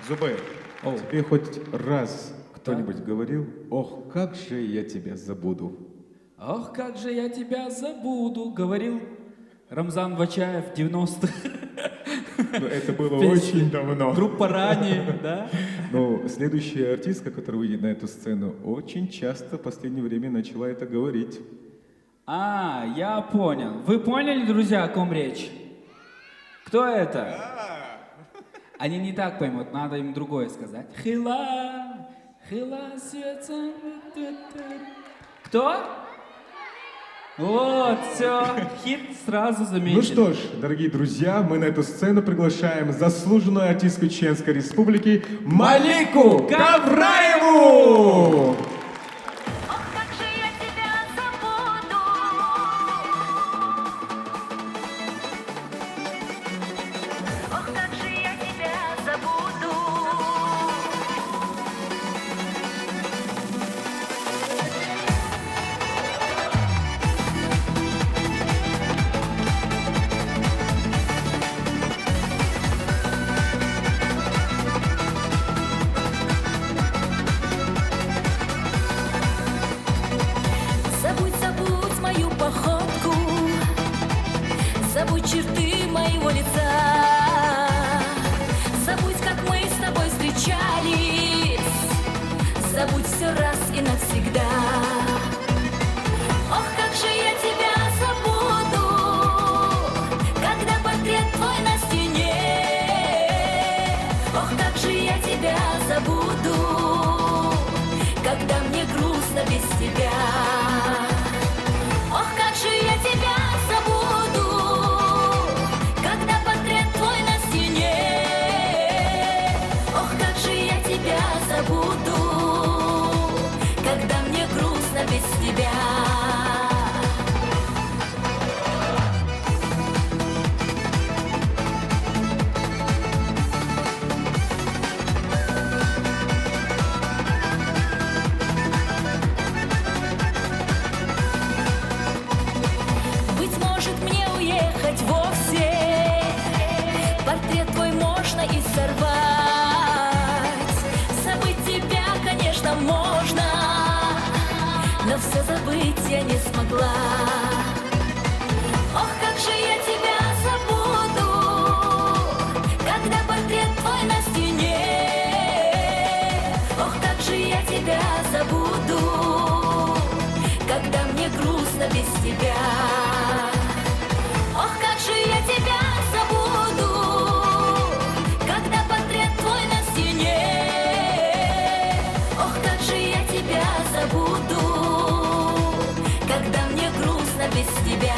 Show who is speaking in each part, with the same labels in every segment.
Speaker 1: Зубы,
Speaker 2: Оу.
Speaker 1: тебе хоть раз кто-нибудь говорил, ох, как же я тебя забуду?
Speaker 2: Ох, как же я тебя забуду, говорил Рамзан Вачаев в 90-х.
Speaker 1: Ну, это было
Speaker 2: Песня.
Speaker 1: очень давно.
Speaker 2: Группа ранее, да?
Speaker 1: Но следующая артистка, которая выйдет на эту сцену, очень часто в последнее время начала это говорить.
Speaker 2: А, я понял. Вы поняли, друзья, о ком речь? Кто это? Они не так поймут, надо им другое сказать. Хила, хила, сердце. Кто? Вот, все, хит сразу заметили.
Speaker 1: Ну что ж, дорогие друзья, мы на эту сцену приглашаем заслуженную артистку Чеченской Республики Малику Кавраеву!
Speaker 3: Ох, как же я тебя забуду. Ох, как же я тебя забуду. Забудь, забудь мою походку, забудь черты моего лица, забудь, как мы с тобой встречались, забудь все раз и навсегда. Ох, как же я тебя забуду, когда портрет твой на стене. Ох, как же я тебя забуду, когда мне грустно без тебя. Ох, как же я тебя забуду, когда портрет твой на стене. Ох, как же я тебя забуду, когда мне грустно без тебя. Быть может, мне уехать вовсе, портрет твой можно и сорвать. Забыть тебя, конечно, можно, но все забыть я не смогла. Ох, как же я тебя забуду, когда портрет твой на стене. Ох, как же я тебя забуду, когда мне грустно без тебя. Ох, как же я тебя забуду, когда портрет твой на стене. Ох, как же я тебя забуду, когда мне грустно без тебя.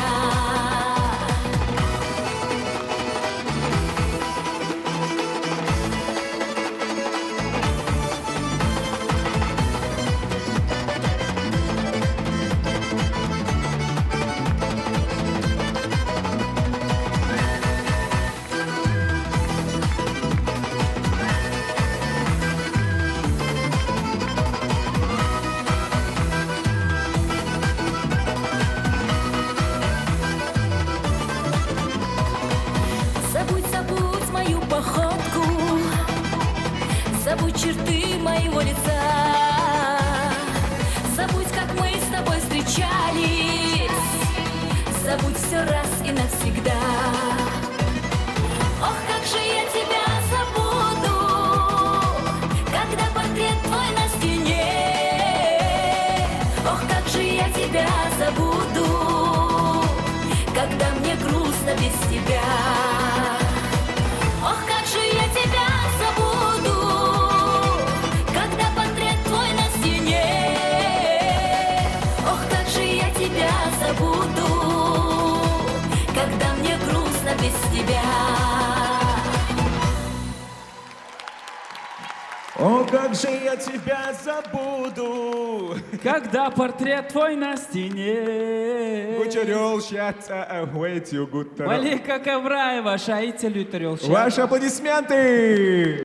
Speaker 3: Забудь, забудь мою походку, забудь черты моего лица, забудь, как мы с тобой встречались, забудь все раз и навсегда. Ох, как же я тебя забуду, когда портрет твой на стене. Ох, как же я тебя забуду, когда мне грустно без тебя. Ох, как же я тебя забуду, когда портрет твой на стене. Ох, как же я тебя забуду, когда мне грустно без тебя.
Speaker 1: О, как же я тебя забуду!
Speaker 2: Когда портрет твой на стене.
Speaker 1: Кучерёл, щата, wait, you good.
Speaker 2: Малика Кавраева, шаите лютерел.
Speaker 1: Ваши аплодисменты!